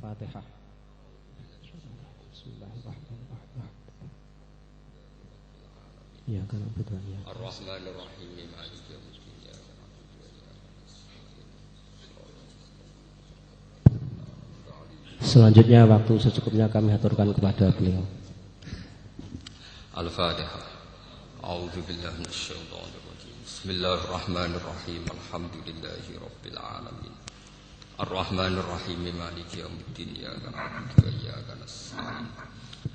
Al-Fatihah. Bismillahirrahmanirrahim. Ya kan betul ya. Ar-Rahmanir-Rahim Maliki Yaumiddin. Selanjutnya waktu secukupnya kami aturkan kepada beliau. Al-Fatihah. A'udzu billahi minasyaitonir rajim. Bismillahirrahmanirrahim. Alhamdulillahi rabbil alamin. Ar-Rahmanir Rahim Maliki Yaumiddin. Iyyaka na'budu wa iyyaka nasta'in.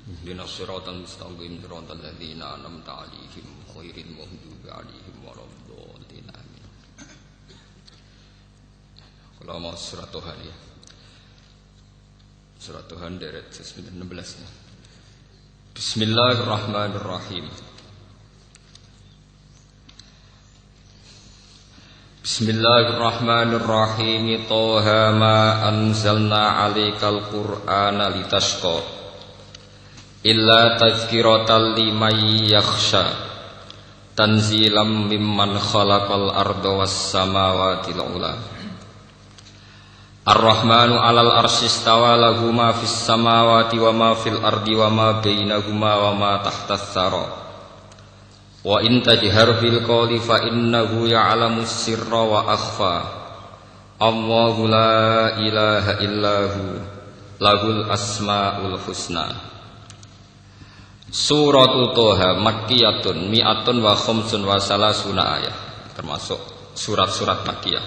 Ihdinas siratal mustaqim, siratal ladzina an'amta 'alaihim ghairil maghdubi 'alaihim waladdallin. Amin. Kalau mau surat Tuhan ya. Surat Tuhan deret 16 ya. Bismillahirrahmanirrahim. Bismillahirrahmanirrahim. Toha ma anzalna 'alaikal qur'ana litashqa illa tazkiratan liman yakhsha tanzilam mimman khalaqal arda was samawati al-ula. Ar-Rahmanu 'alal arsy istawa lahu ma fis samawati wa ma fil ardi wa ma bainahuma wa ma tahtas tsara. Wa in tajhar bil qawli fa innahu ya'lamus sirra wa akhfa. Allahu la ilaha illahu lahul asmaul husna. Suratul Toha makkiyatun mi'atun wa khamsun wa salasuna ayat, termasuk surat-surat makkiyah.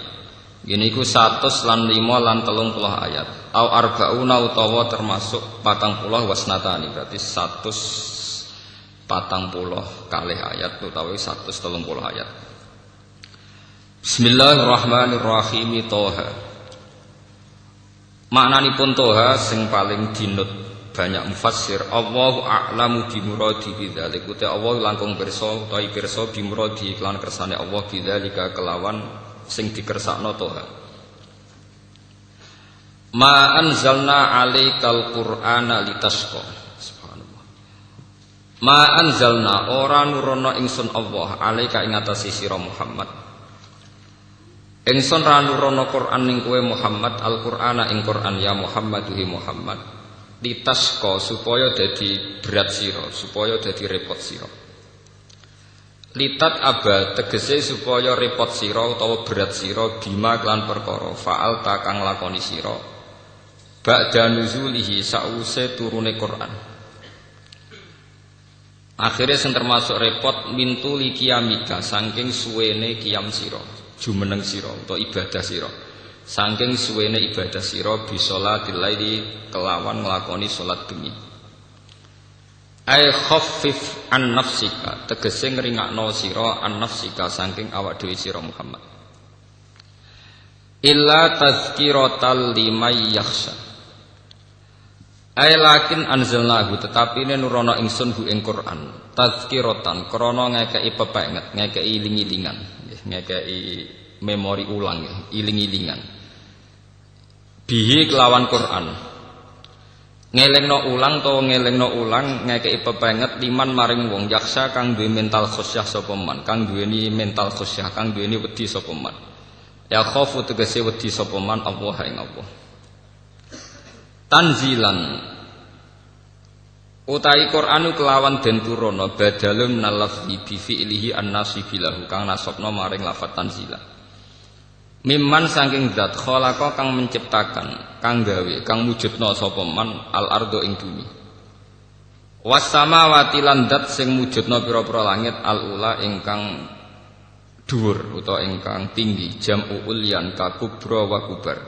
Gini ku 100 lan 5 lan 30 ayat. Au arba'una utawa termasuk 40 wasnatani, berarti 140 kalih ayat utawi 130 ayat. Bismillahirrahmanirrahim. Toha. Maknanipun Toha sing paling dinut banyak mufassir, Allahu a'lamu bimuradi bidzalik. Uta Allah langkung pirsa utawi pirsa bimuradi iklan kersane Allah bidzalika kelawan sing dikersakno Toha. Ma anzalna 'alaikal qur'ana litashqa. Subhanallah. Ma anzalna ora nurono ingsun Allah 'alaika ing atase sira Muhammad. Ingsun ra nurono Qur'an ning kowe Muhammad, Al-Qur'ana ing Qur'an ya Muhammad duhi Muhammad. Litashqa supaya dadi berat sira, supaya dadi repot sira. Litat aba tegese supaya repot sira utawa berat sira bima klan perkara faal ta kang lakoni sira ba'da nuzulihi sause turune Quran. Akhire sing termasuk repot mintuli kiamika saking suwene kiam sira, jumeneng sira utawa ibadah sira. Saking suwene ibadah sira bisolatil laili kelawan nglakoni salat bengi. Ai khaffif an nafsika tegese ngringakno sira an nafsika saking awak dhewe sira Muhammad. Illa tazkiratal liman yakhsha. Ai lakin anzalnahu tetapi nurono ingsun hu ing Quran tazkiratan krana ngekeki pepenget, ngekeki iling-ilingan, ngekeki memori ulang, iling-ilingan. Bihi kelawan Quran. Ngelingno ulang to ngelingno ulang ngekeki pepenget liman maring wong yaksa kang duwe mental khusyah sapa man, kang duweni mental khusyah, kang duweni wedi sapa man. Ya khaufu tegese wedi sapa man Allah ing Allah. Tanzilan utai Qur'anu kelawan den turono badalun nalafzi bi fi'lihi an-nasibilahu kang nasabna maring lafat tanzilan. Mimman saking zat khalaqa kang menciptakan, kang gawe, kang mujudna sapa man al-ardo ing bumi. Was samawati lan zat sing mujudna pira-pira langit al-ula ingkang dhuwur utawa ingkang tinggi, jam'u ulyan ka kubra wa kubar.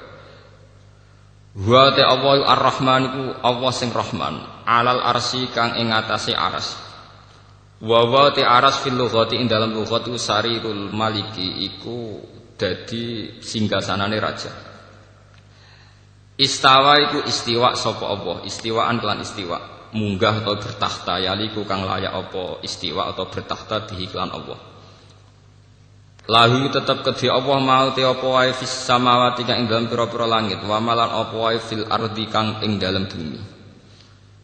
Wa ta Allah ar-Rahman iku Allah sing Rahman, alal arsy kang ing atase aras. Wa ta aras fil lughati ing dalam lughat sarirul maliki iku dadi singgasanane raja. Istawa iku istiwa sapa Allah, istiwaan kelan istiwa, munggah atau bertakhta yaliku kang layak apa istiwa atau bertakhta diiklan Allah. Lahu tetep kedhi Allah mau te apa wae fis samawati kang ing dalem pira-pira langit, wa malan apa wae fil ardi kang ing dalem bumi.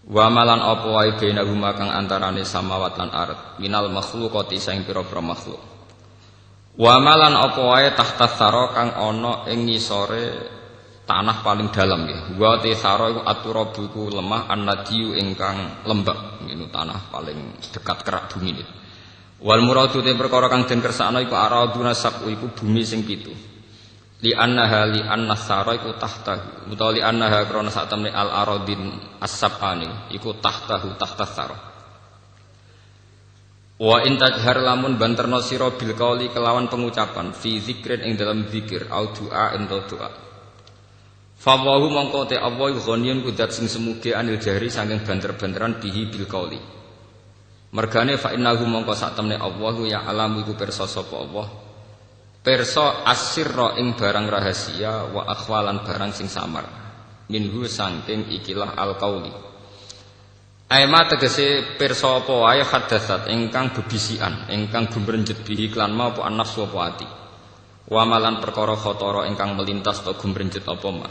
Wa malan apa wae bainahuma kang antarane samawat lan ard, minal makhluqati saing pira-pira makhluk. Wa malan apa wae tahta tsara kang ana ing ngisore tanah paling dalam ya. Wa tisara iku aturabu iku lemah annadiyu ingkang lembab ngene tanah paling dekat kerak bumi. Wal muradu te perkara kang den kersakno iku araduna sab'u iku bumi sing 7. Li anna sara iku tahtahu utawa li annaha krana sak temne al aradin as-sab'ani iku tahtahu tahtas sara. Wa in tajhar lamun banterno sira bil qauli kelawan pengucapan fi zikrin ing dalam zikir au doa ento doa. Fa wahu mongko te Allah ghaniyun kudat sing semuge anil jahri saking banter-banteran bihi bil qauli. Mergane fa innahu mongko sak temne Allah ya alamu iku pirsa sapa Allah. Pirsa asirra ing barang rahasia wa akhwalan barang sing samar. Minhu saking ikilah al qauli. Aima tegese pirsa apa wae hadatsat ingkang bebisikan ingkang gumrenjet bihi klan ma apa nafsu apa ati wa malan perkara khatara ingkang melintas to gumrenjet apa ma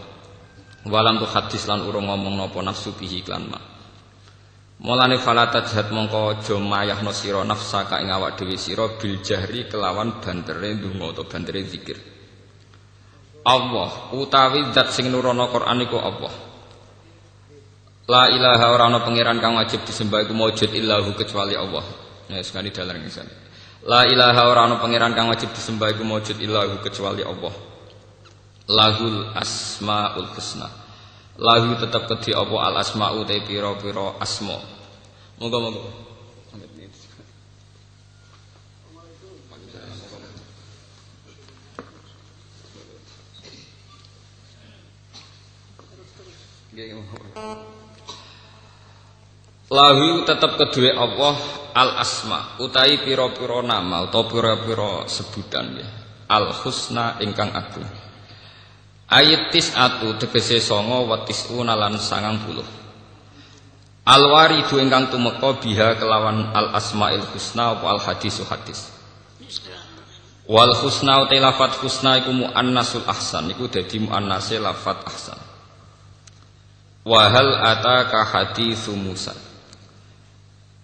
walam tu hadis lan urung ngomong napa nafsu bihi klan ma mulane fala tajhat mongko aja mayahno sira nafsaka ing awak dhewe sira bil jahri kelawan bantere ndonga utawa bantere zikir Allah utawi zat sing nurono Quran iku Allah. La ilaha ora ana pangeran kang wajib disembah iku maujud illahu kecuali Allah. Ya sekali dalan ngisan. La ilaha ora ana pangeran kang wajib disembah iku maujud illahu kecuali Allah. Lahul asmaul husna. Lahu tetep kedhi apa al asmau te pira-pira asma. Moga-moga. Lahu tetap kedua Allah al asma utai piro-piro nama atau piro-piro sebutan ya. Al husna ingkang agung. Ayat tis'atu tegese songo wa tis'una lan 90. Al waridu ingkang tumeka biha kelawan al asmail husna apa al hadisu hadis. Wal husna utai lafat husna iku muannasul ahsan iku dadi muannase lafat ahsan. Wa hal ataka haditsu Musa.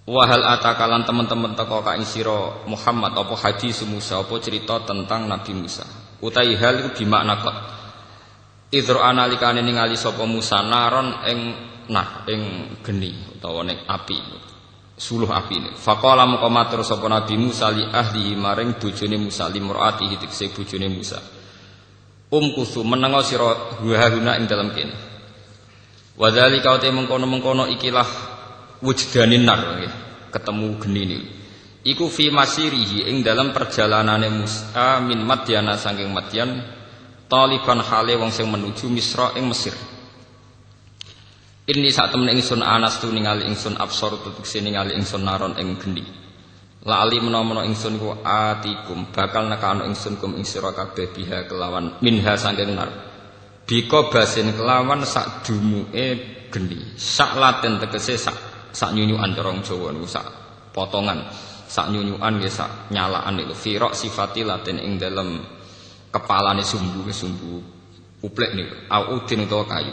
Wahal atakalan teman-teman teko ka ing sira Muhammad apa hadis Musa apa cerita tentang Nabi Musa. Utai hal iku bimakna qad. Idro analikane ningali sapa Musa naron ing geni utawa ning api. Suluh api. Faqala moko matur sapa Nabi Musa li ahlihi maring bojone Musa limraatihi tekse bojone Musa. Kusu menengo sira huna ing dalem kene. Wa dzalika uta mengkono-mengkono ikilah wujdanin nar ketemu geni ini iku fi masirihi ing dalam perjalanane Musa min Madyana saking Madyan taliban hale wong sing menuju Misra ing Mesir. Ini sak temen ingsun anastu ningali ingsun absor tutukse ningali ingsun naron ing geni lali menawa ingsun ku atikum bakal nekano ingsun kum ing sira kabeh biha kelawan minha saking nar bika basin kelawan sak dumuke geni sak laten tegese sak nyunyukan corong Jawa niku sak potongan sak nyunyukan nggih sak nyalaan niku firaq sifati latin ing dalem kepalane sumbu uplek niku au udin utawa kayu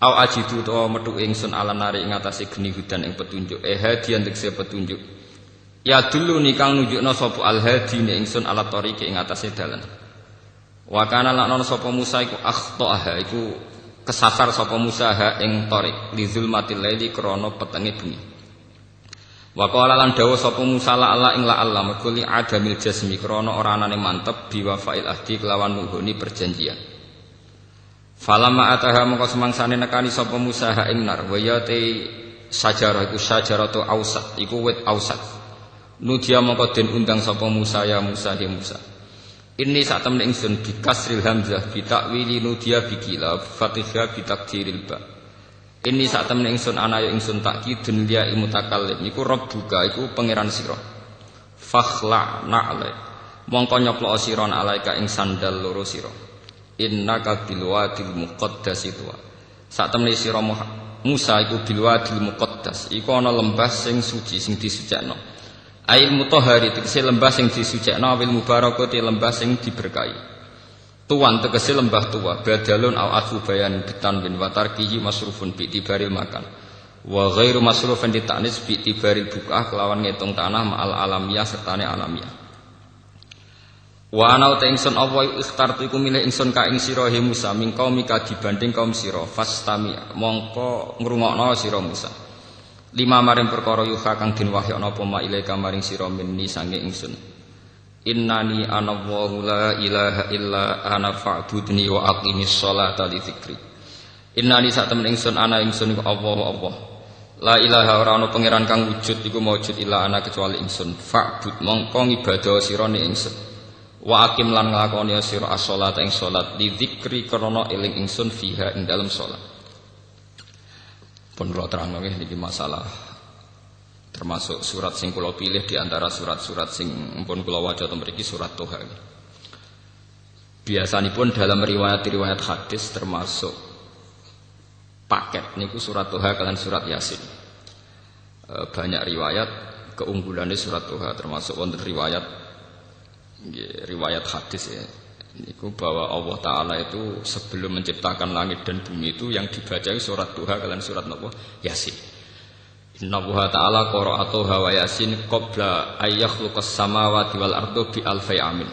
au ajidu utawa metu ingsun ala nari ing atase geni hudan ing petunjuk hadian tekse petunjuk ya dulu nikang nunjukna sapa al hadi ning ingsun ala tariqi ing atase dalan wa kana lan ana sapa Musa iku akhtaaha iku kesasar sapa Musa ha ing tarik li zulmatil laili krana petenge bengi. Wa qala lan dawuh sapa Musa la Allah ing la Allah mergo li adamil jasmi krana ora anane mantep biwafail ahdi kelawan nuhuni perjanjian. Falamma ataha mongko semangsane nekani sapa Musa ha ing nar wa ya te sajarah iku sajaratu ausat iku wit ausat. Nudia mongko den undang sapa Musa ya Musa he Musa. Ini saat temen ingsun bikasril hamzah bitakwili nudia bikila fatihah bitakdiril ba. Ini saat temen ingsun anayo ingsun takkidun liya mutakallim iku rabbuka iku pangeran sira. Fakhla na'la mongko nyoplo sira alaika ing sandal loro sira. Innaka bil wadil muqaddas tuwa. Saat temen sira Musa iku bil wadil muqaddas iku ana lembah sing suci sing disucikno. Ail mutahhari tegese lembah sing disucikno awil mubarakati lembah sing diberkahi. Tuan tegese lembah tua badalun au atfu bayan bitan bin watarkihi masrufun bi tibaril makan. Wa ghairu masrufun ditanis bi tibaril bukah kelawan ngitung tanah ma'al alamiah sertane alamiah. Wa ana ta ingsun apa ikhtartu iku milih ingsun ka ing sira he Musa min qaumika dibanding kaum sira fastami mongko ngrungokno sira Musa lima maring perkara yuha kang den wahyana apa ma ilaika maring sira minni sange ingsun innani ana wa la ilaha illa ana fa'budni wa aqimis sholata li dzikri innani sak temen ingsun ana ingsun iku Allah la ilaha ora ana pangeran kang wujud iku maujud illa ana kecuali ingsun fa'bud mongko ibadah sira ning ingsun wa aqim lan nglakoni sira as-sholata ing salat li dzikri krana eling ingsun fiha ing dalem salat. Pun kula terangno nggih niki masalah termasuk surat sing kula pilih di antara surat-surat sing pun kula waca ten mriki surat Toha. Biasanipun dalam riwayat-riwayat hadis termasuk paket niku surat Toha kalian surat Yasin. Banyak riwayat keunggulannya surat Toha termasuk wonten riwayat hadis ya niku bahwa Allah Ta'ala itu sebelum menciptakan langit dan bumi itu yang dibaca surat Duha kalian surat napa Yasin. Inna Allah Ta'ala qara'atuha wa Yasin qabla ayyakhluqas samawati wal ardo bi alfi amin.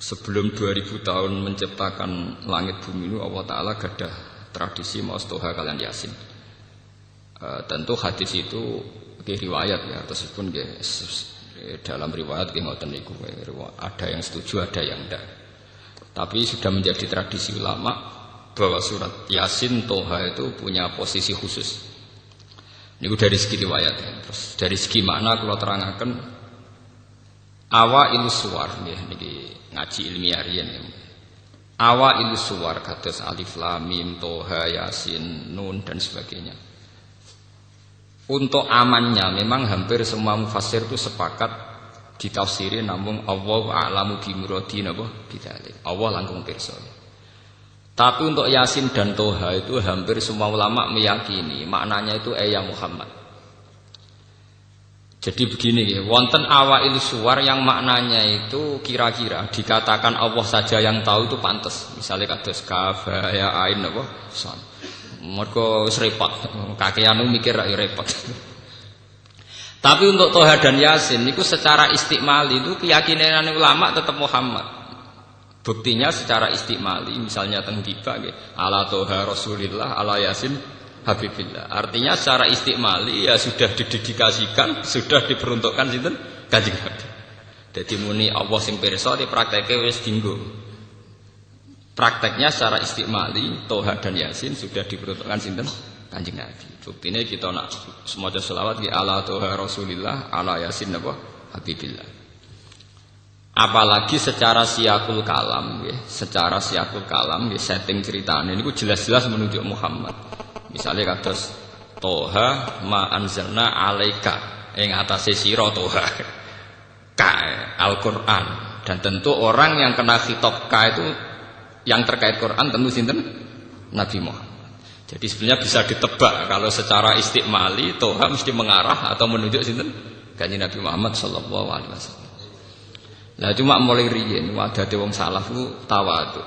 Sebelum 2000 tahun menciptakan langit bumi itu Allah Ta'ala gadah tradisi maos Duha kalian Yasin. Tentu hadis itu riwayat ya tersebut dalam riwayat ngoten niku ada yang setuju ada yang tidak. Tapi sudah menjadi tradisi ulama bahwa surat Yasin Toha itu punya posisi khusus. Niku dari segi riwayat. Terus dari segi makna kula terangaken awail suwar nggih niki ngaji ilmiah riyen. Awail suwar kados alif lam mim Toha Yasin Nun dan sebagainya. Untuk amannya memang hampir semua mufassir itu sepakat ditafsiri namun Allahu a'lamu bi muradi napa bidzalik. Allah langkung pirsa. Tapi untuk Yasin dan Toha itu hampir semua ulama meyakini maknanya itu ya Muhammad. Jadi begini ya, wonten awail suwar yang maknanya itu kira-kira dikatakan Allah saja yang tahu itu pantas. Misalnya kados kaf ya ain napa son. Mergo wis repot, kakean mikir ra repot. Tapi untuk Toha dan Yasin niku secara istikmali itu keyakinan ulama tetap Muhammad. Buktinya secara istikmali misalnya teng tiba nggih, ala Toha Rasulillah, ala Yasin Habibillah. Artinya secara istikmali ya sudah didedikasikan, sudah diperuntukkan sinten? Kanjeng Nabi. Dadi muni Allah sing pirsa diprakteke wis dinggo. Prakteknya secara istikmali Toha dan Yasin sudah diperuntukkan sinten Kanjeng Nabi. Buktine kita nak semaca selawat ki ala Toha Rasulillah ala Yasin napa Habibillah. Apalagi secara siakul kalam nggih, secara siakul kalam nggih setting ceritane niku jelas-jelas menunjuk Muhammad. Misalnya kados Toha ma anzalna alaika ing atase sira Toha ka Al-Qur'an dan tentu orang yang kena khitab ka itu yang terkait Quran tentu sinten Nabi Muhammad. Jadi sebenarnya bisa ditebak kalau secara istikmali Toha mesti mengarah atau menunjuk sinten Kanjeng Nabi Muhammad sallallahu alaihi wasallam. Lah cuma mulai riyen wadate wong salaf ku tawadhu.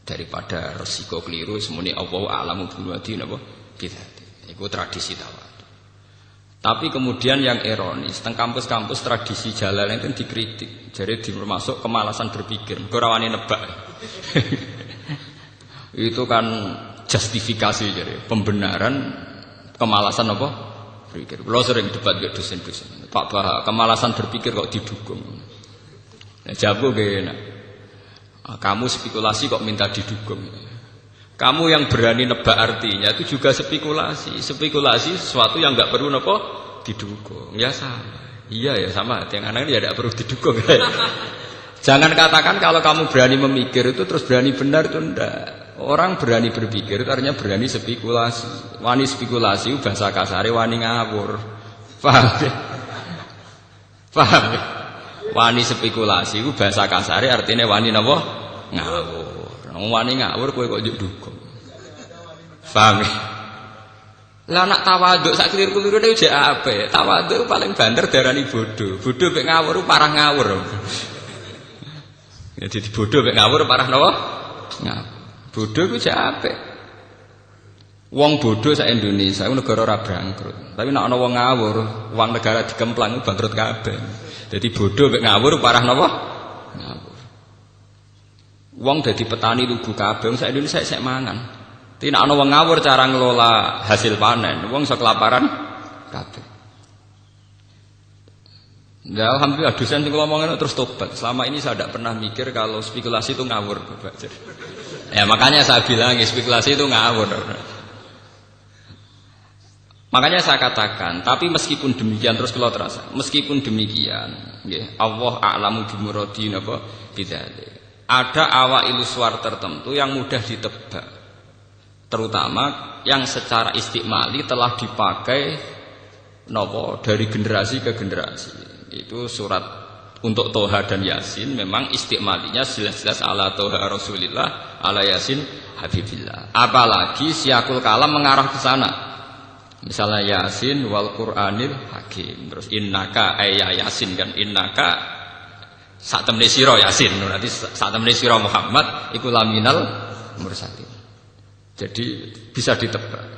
Daripada resiko keliru semuni Allahu a'lamu bi napa bidzati. Iku tradisi tawadhu. Tapi kemudian yang ironis, teng kampus-kampus tradisi jalan itu dikritik. Jadi termasuk kemalasan berpikir, ora wani nebak. Itu kan justifikasi jadi pembenaran kemalasan apa? Berpikir. Kalau sering debat dengan dosen-dosen, Pak Bah, kemalasan berpikir kok didukung. Nah, jawab enak. Kamu spekulasi kok minta didukung. Kamu yang berani nebak artinya itu juga spekulasi. Spekulasi sesuatu yang enggak perlu napa didukung. Ya sama. Iya ya sama. Yang anak ya tidak perlu didukung. Jangan katakan kalau kamu berani memikir itu terus berani benar itu enggak. Orang berani berpikir itu artinya berani spekulasi. Wani spekulasi bahasa kasare wani ngawur. Paham? Paham? Wani spekulasi itu bahasa kasare artinya wani napa? Ngawur. Wani ngawur kowe kok njuk dukung. Paham? Lah nak tawaduk sak keliru-keliru dhewe jek apik. Tawaduk paling banter darani bodoh. Bodoh mek ngawur parah ngawur. Ya dadi bodoh mek ngawur parah napa? Ngawur. Bodoh ku jek apik. Wong bodoh sak Indonesia iku negara ora bangkrut. Tapi nek ana wong ngawur, uang negara dikemplang bangkrut kabeh. Dadi bodoh mek ngawur parah napa? Ngawur. Wong dadi petani lugu kabeh sak Indonesia sik mangan. Tapi nek ana wong ngawur cara ngelola hasil panen, wong iso kelaparan kabeh. Ya alhamdulillah dosen sing ngomongin terus tobat. Selama ini saya tidak pernah mikir kalau spekulasi itu ngawur, Bapak. Ya makanya saya bilang spekulasi itu ngawur. Makanya saya katakan, tapi meskipun demikian terus kalau terasa, meskipun demikian, ya, Allah a'lamu bimuradi napa bidzalik. Ada awailu suwar tertentu yang mudah ditebak. Terutama yang secara istikmali telah dipakai napa dari generasi ke generasi. Itu surat untuk Toha dan Yasin memang istikmalinya jelas-jelas ala Toha Rasulillah, ala Yasin Habibillah. Apalagi siakul kalam mengarah ke sana. Misalnya Yasin wal Qur'anil Hakim. Terus innaka ayya Yasin kan innaka sak temne sira Yasin. Berarti sak temne sira Muhammad iku laminal mursalin. Jadi bisa ditebak.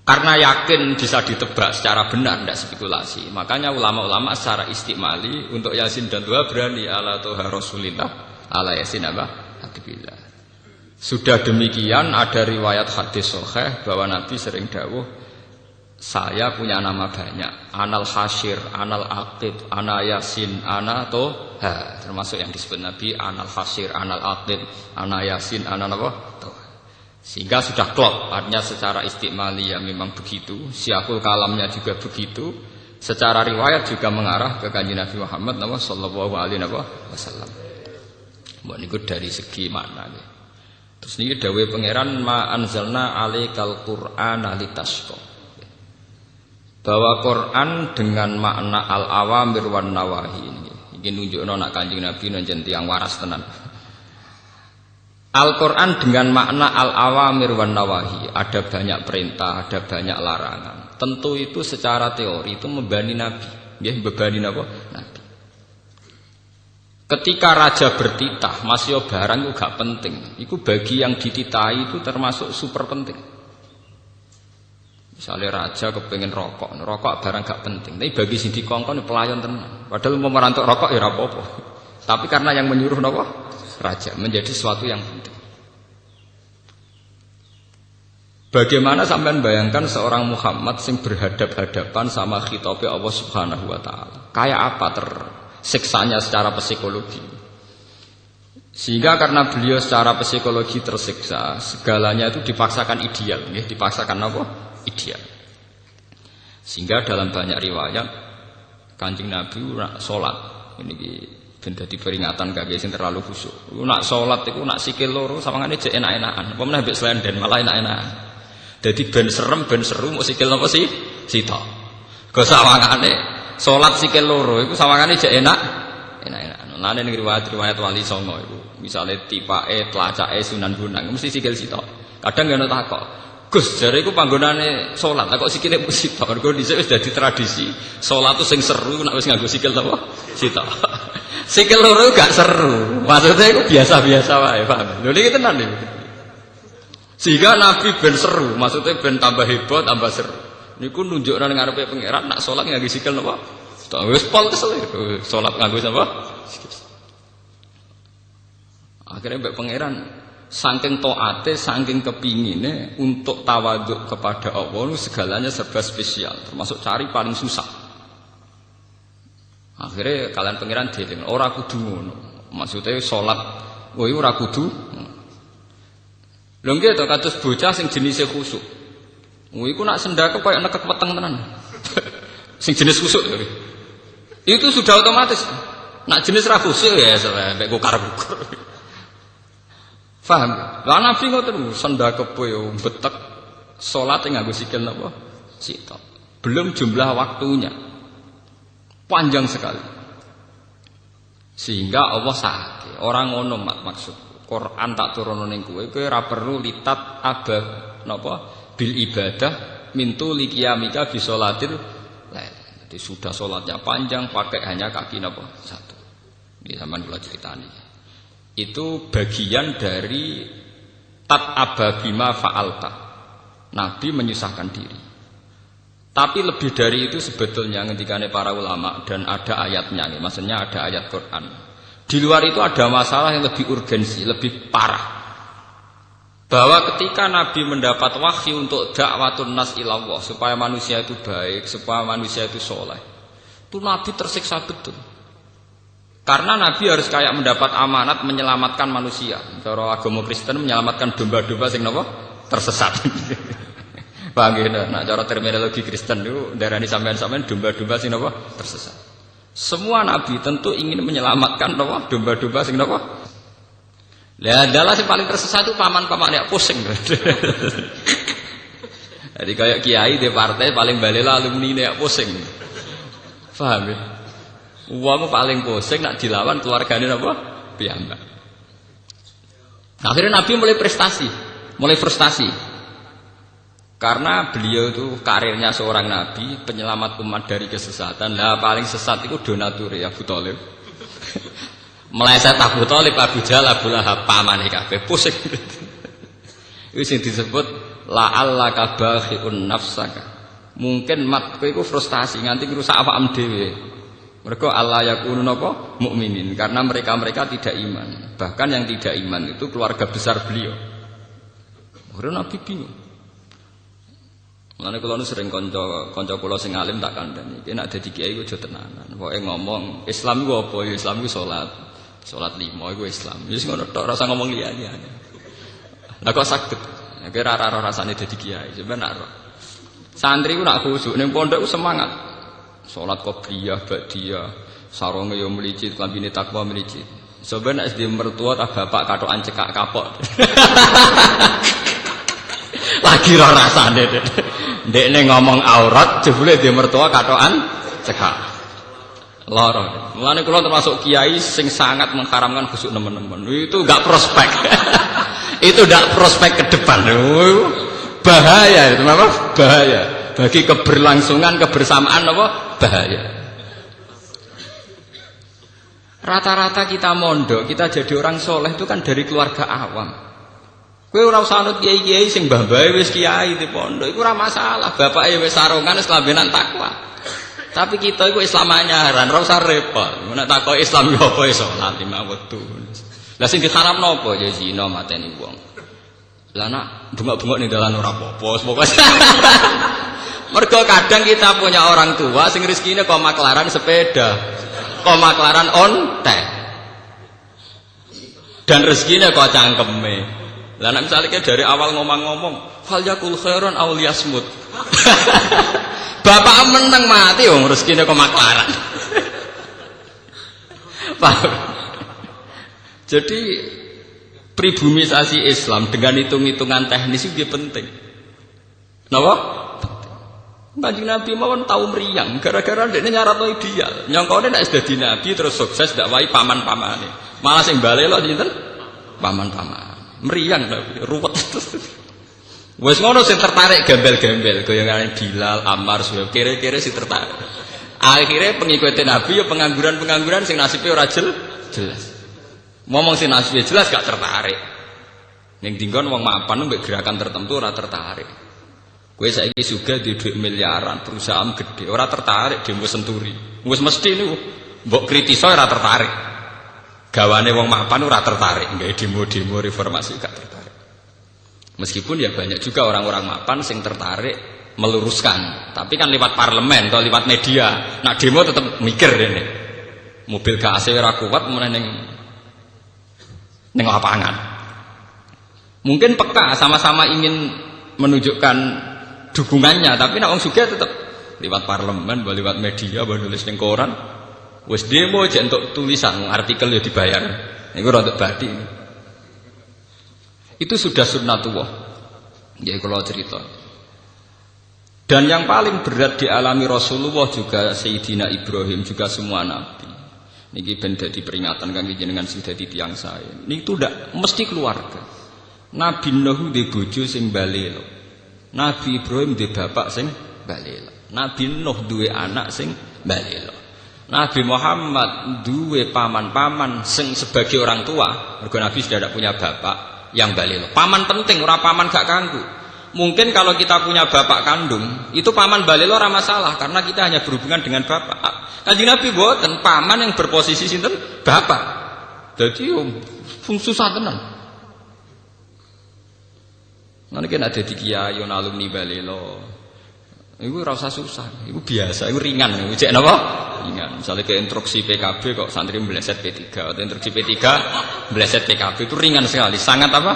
Karena yakin bisa ditebak secara benar, tidak spekulasi. Makanya ulama-ulama secara istikmali untuk Yasin dan Toha berani ala Toha Rasulillah, ala Yasin apa? Habibillah. Sudah demikian ada riwayat hadis sahih bahwa Nabi sering dawuh, saya punya nama banyak, anal hasyir, anal aqid, ana Yasin, ana Toha. Termasuk yang disebut Nabi anal hasyir, anal aqid, ana Yasin, ana apa? Toha. Sehingga sudah klop, artinya secara istikmali ya memang begitu, siakul kalamnya juga begitu, secara riwayat juga mengarah ke kanjeng Nabi Muhammad sallallahu alaihi wasallam. Mbok niku dari segi makna nggih. Terus niki dawuh pangeran ma anzalna alaikal qur'ana litasqa. Bahwa Quran dengan makna al-awamir wan nawahi iki nunjukno nek kanjeng Nabi njen tiyang waras tenan. Al-Quran dengan makna al-awamir wan nawahi, ada banyak perintah, ada banyak larangan. Tentu itu secara teori itu membebani Nabi, ya membebani Nabi. Ketika raja bertitah, masih barang itu gak penting. Itu bagi yang dititahi itu termasuk super penting. Misalnya raja kepengen rokok barang gak penting. Tapi bagi sing dikongkon pelayan tenan. Padahal mau merantuk rokok ya apa-apa. Tapi karena yang menyuruh Nabi raja menjadi sesuatu yang penting. Bagaimana sampean bayangkan seorang Muhammad sing berhadap-hadapan sama khitabe Allah Subhanahu wa taala. Kayak apa tersiksanya secara psikologi. Sehingga karena beliau secara psikologi tersiksa, segalanya itu dipaksakan ideal, ya, dipaksakan apa? Ideal. Sehingga dalam banyak riwayat Kanjeng Nabi nak salat ini ben dadi peringatan kangge sing terlalu khusyuk. Nak salat iku nak sikil loro sawangane jek enak-enakan. Apa meneh mbek slenden malah enak-enakan. Dadi ben serem ben seru mok sikil napa sih? Sitok. Go sawangane salat sikil loro iku sawangane jek enak-enakan. Lan ning riwayat-riwayat wali songo iku misale tipake tlacake Sunan Bonang mesti sikil sitok. Kadang ya ono takok. Gus jare iku panggonane salat kok sikile sitok. Mergo dhisik wis dadi tradisi. Salat tu sing seru nek wis nganggo sikil napa? Sitok. Sikil loro gak seru. Maksudnya itu biasa-biasa wae, paham? Lho niki tenan niku. Sehingga Nabi ben seru, maksudnya ben tambah hebat, tambah seru. Niku nunjukna ning ngarepe pangeran nak salat nganggo sikil napa? Wis pol kesel salat nganggo napa? Akhirnya mbek pangeran saking taate, saking kepingine untuk tawaduk kepada Allah segalanya serba spesial, termasuk cari paling susah. Akhirnya kalian pangeran dieling ora kudu ngono. Maksudnya salat kowe ora kudu. Lho nggih to kados bocah sing jenise khusuk. Iku nak sendake koyo nekek weteng tenan. Sing jenis khusuk lho. Itu sudah otomatis. Nak jenis ra khusuk ya sampe kukar-kukur. Paham? Lah Nabi ngoten sendake yo betek salat nganggo sikil napa? Sitok. Belum jumlah waktunya. Panjang sekali. Sehingga Allah sakit. Orang ngono maksud. Quran tak turun ning kowe ora perlu litat abah napa bil ibadah mintu liqiyamika bi sholatil lail. Jadi sudah salatnya panjang pakai hanya kaki napa satu. Ini sampean kula critani. Itu bagian dari tat abah bima fa'alta. Nabi menyusahkan diri. Tapi lebih dari itu sebetulnya ngendikane para ulama dan ada ayatnya nih, maksudnya ada ayat Quran. Di luar itu ada masalah yang lebih urgensi, lebih parah. Bahwa ketika Nabi mendapat wahyu untuk dakwatun nas ilallah, supaya manusia itu baik, supaya manusia itu soleh, itu Nabi tersiksa betul. Karena Nabi harus kayak mendapat amanat menyelamatkan manusia. Cara agama Kristen menyelamatkan domba-domba sing napa? Tersesat. Paham ya? Nah, cara terminologi Kristen itu darani sampean-sampean domba-domba sing napa? Tersesat. Semua Nabi tentu ingin menyelamatkan napa? Domba-domba sing napa? Lah adalah yang paling tersesat itu paman-paman yang pusing. Jadi kayak kiai di partai paling balela alumni yang pusing. Paham ya? Uang paling pusing nak dilawan keluarganya apa? Piyambak. Akhirnya Nabi mulai frustasi. Karena beliau itu karirnya seorang Nabi, penyelamat umat dari kesesatan. Lah paling sesat itu donatur ya Abu Thalib. Meleset Abu Thalib, Abu Jahal, Abu Lahab, pamane kabeh pusing. Iku sing disebut la'allaka bakhi'un nafsaka. Mungkin mat kowe iku frustasi nganti rusak awakmu dhewe. Mergo Allah yakunu napa mukminin karena mereka tidak iman. Bahkan yang tidak iman itu keluarga besar beliau. Karena Nabi bingung. Mulane kula nu sering kanca kula sing alim tak kandhani, iki nek dadi kiai aja tenanan. Pokoke ngomong Islam iku apa? Ya Islam iku salat 5 iku Islam. Wis ngono tok, ora usah ngomong liya-liyane. Lah kok saged? Nek ora rasane dadi kiai, sampeyan nak santri ku nak khusuk ning pondok ku semangat. Salat qobliyah, ba'diyah, sarunge yo mlicit, klambine takwa mlicit. Sampeyan nek SD mertua tak bapak katokan cekak kapok. Lagi ora rasane ndekne ngomong aurat jebule di mertua katokan cekak. Lara. Mulane kula termasuk kiai sing sangat mengharamkan khusuk nemen-nemen. Itu enggak prospek. Itu enggak prospek ke depan. Bahaya itu apa? Bahaya. Bagi keberlangsungan kebersamaan apa? Bahaya. Rata-rata kita mondok, kita jadi orang soleh itu kan dari keluarga awam. Kowe ora usah anut kiai-kiai sing mbah-mbahe wis kiai di pondok, iku ora masalah. Bapake wis sarungan wis lambenan takwa. Tapi kita itu Islam anyaran, ora usah repot. Nek takoki Islam yo apa iso salat 5 wektu. Lah sing diharamno apa ya zina mateni wong. Lah nak bengok-bengok ning dalan ora apa-apa, pokoke. Mergo kadang kita punya orang tua sing rezekine kok maklaran sepeda, kok maklaran ontek. Dan rezekine kok cangkeme. Lah nek misale dari awal ngomong-ngomong, fal yakul khairan aw liyasmut. Bapak meneng mati wong rezekine kok maklaran. Paham? Jadi pribumisasi Islam dengan hitung-hitungan teknis itu penting. Napa? Kanjeng Nabi mawon tau mriyang gara-gara ndekne nyaratno ideal. Nyongkone nek dadi nabi terus sukses ndak wae paman-pamane. Malah sing balelo sinten? Paman-paman. Mriyang Nabi, ruwet. Wes ngono sing tertarik gembel-gembel goyangane Bilal, Ammar, Suhaib, kira-kira sing tertarik. Akhirnya pengikutin Nabi ya pengangguran-pengangguran sing nasibe ora jelas. Ngomong sing nasibe jelas gak tertarik. Ning dinggon wong mapan mbek gerakan tertentu ora tertarik. Kowe saiki sugih di dhuwit miliaran, perusahaan gede, ora tertarik demo senturi. Wis mesti niku mbok kritiso ora tertarik. Gawane wong mapan ora tertarik, nggae demo-demo reformasi gak tertarik. Meskipun ya banyak juga orang-orang mapan sing tertarik meluruskan, tapi kan lewat parlemen atau lewat media. Nah demo tetap mikir dene. Mobil gak AC ora kuat meneh ning lapangan. Mungkin peka sama-sama ingin menunjukkan dukungannya, tapi nek wong sugih tetap lewat parlemen, lewat media, nulis ning koran. Wis demo aja untuk tulisan, artikel ya dibayar. Niku rada badi. Itu sudah sunnatullah. Ya kalau cerita. Dan yang paling berat dialami Rasulullah juga Sayyidina Ibrahim, juga semua nabi. Niki ben dadi peringatan kangge jenengan sing dadi tiyang sae. Niku ndak mesti keluarga. Nabi Nuh di bojo sing balelo. Nabi Ibrahim di bapak sing balelo. Nabi Nuh duwe anak sing balelo. Nabi Muhammad duwe paman-paman sing sebagai orang tua. Mergo Nabi sudah tidak punya bapak yang balelo. Paman penting, ora paman gak kanggu. Mungkin kalau kita punya bapak kandung, itu paman balelo ora masalah karena kita hanya berhubungan dengan bapak. Kanjeng Nabi mboten, paman yang berposisi sinten? Bapak. Dadi susah tenan. Nanti kan ada di kiai yon alumni balelo. Iku ora usah susah, iku biasa, iku ringan, iku cek napa? Ringan. Misalnya ke instruksi PKB kok santri meleset P3 atau instruksi P3 meleset PKB itu ringan sekali, sangat apa?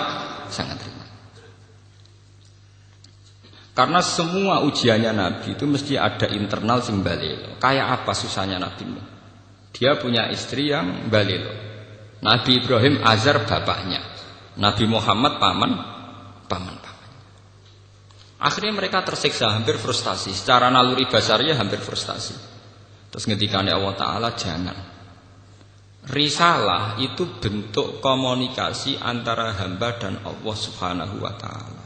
Sangat ringan. Karena semua ujiannya Nabi itu mesti ada internal sing balelo. Kayak apa susahnya Nabi? Dia punya istri yang balelo. Nabi Ibrahim Azar bapaknya. Nabi Muhammad paman. Akhirnya mereka tersiksa, hampir frustasi. Secara naluri basarnya hampir frustasi. Terus ngendikane Allah Ta'ala, jangan. Risalah itu bentuk komunikasi antara hamba dan Allah Subhanahu wa Ta'ala.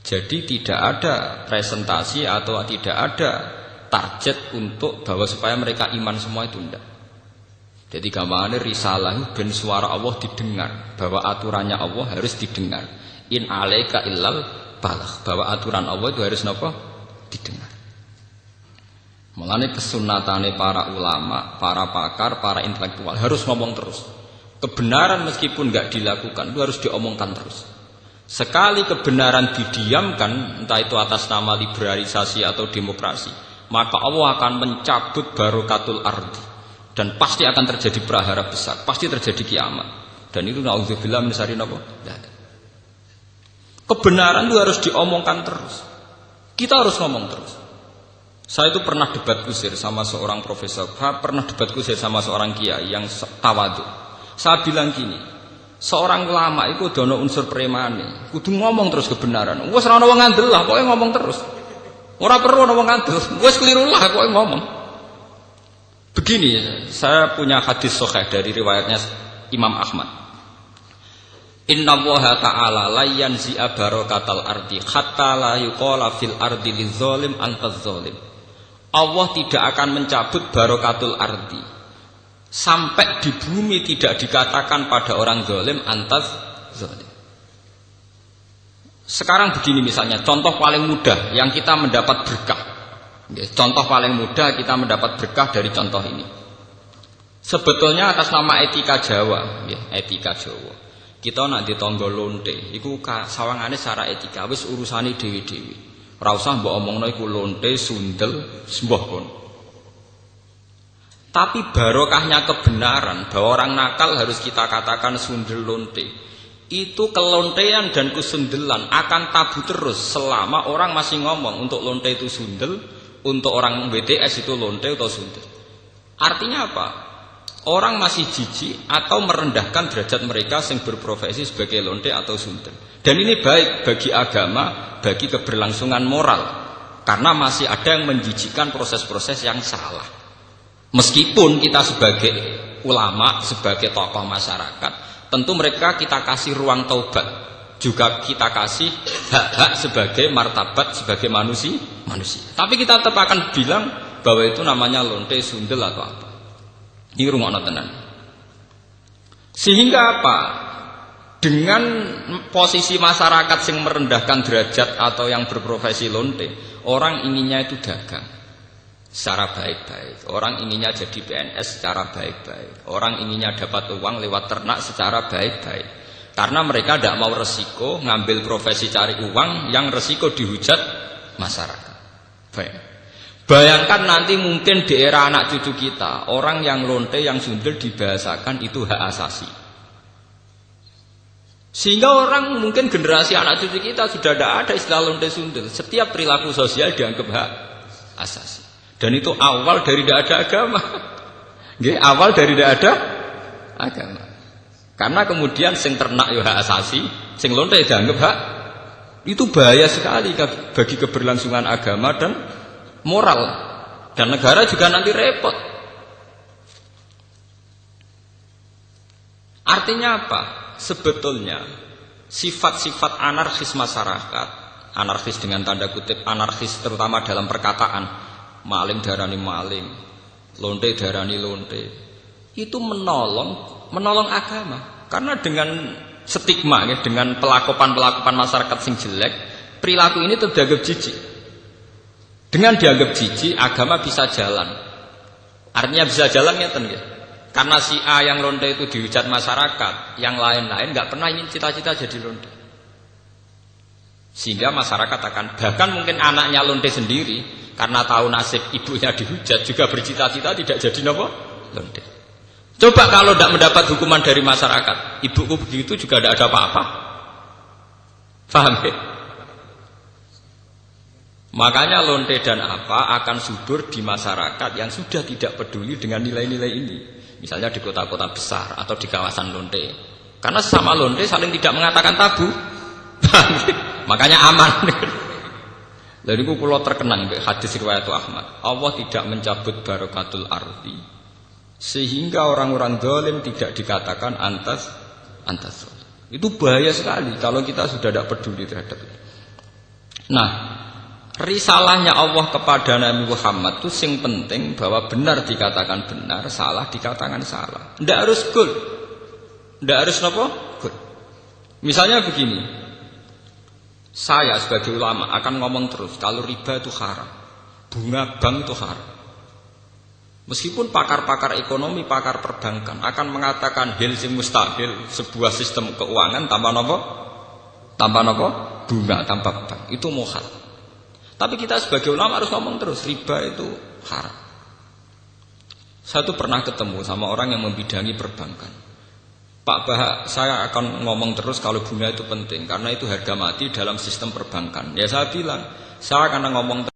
Jadi tidak ada presentasi atau tidak ada target untuk bahwa supaya mereka iman semua itu tidak. Jadi gambarnya risalah ben suara Allah didengar, bahwa aturannya Allah harus didengar. In alaika illal balah, bahwa aturan Allah itu harus napa? Didengar. Mulane kesunatane para ulama, para pakar, para intelektual harus ngomong terus. Kebenaran meskipun enggak dilakukan itu harus diomongkan terus. Sekali kebenaran didiamkan, entah itu atas nama liberalisasi atau demokrasi, maka Allah akan mencabut barokatul ardi dan pasti akan terjadi prahara besar, pasti terjadi kiamat. Dan itu naudzubillah min syarri napa? Kebenaran itu harus diomongkan terus. Kita harus ngomong terus. Saya itu pernah debat kusir sama seorang profesor, pernah debat kusir sama seorang kiai yang tawadhu. Saya bilang gini, seorang ulama itu dono unsur premane, kudu ngomong terus kebenaran. Wes ora ono wong ngandel lah, pokoke ngomong terus. Ora perlu ono wong ngandel, wes keliru lah pokoke ngomong. Begini, saya punya hadis sahih dari riwayatnya Imam Ahmad. Inna Allaha ta'ala la yanzi'a barakatal ardi hatta la yuqala fil ardi lizolim antaz zolim. Allah tidak akan mencabut barakatul ardi sampai di bumi tidak dikatakan pada orang zalim antaz zalim. Sekarang begini misalnya, contoh paling mudah yang kita mendapat berkah. Contoh paling mudah kita mendapat berkah dari contoh ini. Sebetulnya atas nama etika Jawa, etika Jawa. Kita nak ditangga lonte, iku sawangane secara etika wis urusane dhewe-dhewe. Ora usah mbok omongno iku lonte, sundel, sembah kon. Tapi barokahnya kebenaran bahwa orang nakal harus kita katakan sundel lonte. Itu kelontean dan kesundelan akan tabu terus selama orang masih ngomong untuk lonte itu sundel, untuk orang BTS itu lonte atau sundel. Artinya apa? Orang masih jijik atau merendahkan derajat mereka yang berprofesi sebagai lonte atau sundel. Dan ini baik bagi agama, bagi keberlangsungan moral. Karena masih ada yang menjijikkan proses-proses yang salah. Meskipun kita sebagai ulama, sebagai tokoh masyarakat, tentu mereka kita kasih ruang taubat. Juga kita kasih hak-hak sebagai martabat, sebagai manusia. Tapi kita tetap akan bilang bahwa itu namanya lonte, sundel atau apa. Ini rumah tenan. Sehingga apa? Dengan posisi masyarakat yang merendahkan derajat atau yang berprofesi lonte, orang inginnya itu dagang secara baik-baik. Orang inginnya jadi PNS secara baik-baik. Orang inginnya dapat uang lewat ternak secara baik-baik. Karena mereka tidak mau resiko ngambil profesi cari uang yang resiko dihujat masyarakat. Baik. Bayangkan nanti mungkin di era anak cucu kita, orang yang lonte, yang sundel dibahasakan itu hak asasi. Sehingga orang mungkin generasi anak cucu kita sudah tidak ada istilah lonte sundel. Setiap perilaku sosial dianggap hak asasi. Dan itu awal dari tidak ada agama. Awal dari tidak ada agama. Karena kemudian sing ternak ya hak asasi, sing lonte dianggap hak. Itu bahaya sekali bagi keberlangsungan agama dan moral, dan negara juga nanti repot. Artinya apa? Sebetulnya sifat-sifat anarkis masyarakat, anarkis dengan tanda kutip anarkis terutama dalam perkataan, maling darani maling, lonte darani lonte, itu menolong agama. Karena dengan stigma, dengan pelakupan masyarakat sing jelek, perilaku ini tetap dianggap jijik. Dengan dianggap jijik, agama bisa jalan. Artinya bisa jalan ngeten nggih. Karena si A yang lonte itu dihujat masyarakat, yang lain-lain nggak pernah ingin cita-cita jadi lonte. Sehingga masyarakat akan, bahkan mungkin anaknya lonte sendiri, karena tahu nasib ibunya dihujat, juga bercita-cita tidak jadi nopo lonte. Coba kalau tidak mendapat hukuman dari masyarakat, ibuku begitu juga tidak ada apa-apa. Paham ya? Makanya lonte dan apa akan subur di masyarakat yang sudah tidak peduli dengan nilai-nilai ini. Misalnya di kota-kota besar atau di kawasan lonte. Karena sesama lonte saling tidak mengatakan tabu. Makanya aman. Dari itu pulau terkenang hadis riwayat Ahmad. Allah tidak mencabut barakatul ardi sehingga orang-orang zalim tidak dikatakan antas. Itu bahaya sekali kalau kita sudah tidak peduli terhadap itu. Nah, risalahnya Allah kepada Nabi Muhammad itu sing penting bahwa benar dikatakan benar, salah dikatakan salah. Tidak harus gol, tidak harus nopo gol. Misalnya begini, saya sebagai ulama akan ngomong terus kalau riba itu haram, bunga bank itu haram. Meskipun pakar-pakar ekonomi, pakar perbankan akan mengatakan hil sing mustahil, sebuah sistem keuangan tanpa nopo, bunga, tanpa bank itu muhal. Tapi kita sebagai ulama harus ngomong terus, riba itu haram. Saya tuh pernah ketemu sama orang yang membidangi perbankan. Pak Bahak, saya akan ngomong terus kalau bunga itu penting, karena itu harga mati dalam sistem perbankan. Ya saya bilang, saya akan ngomong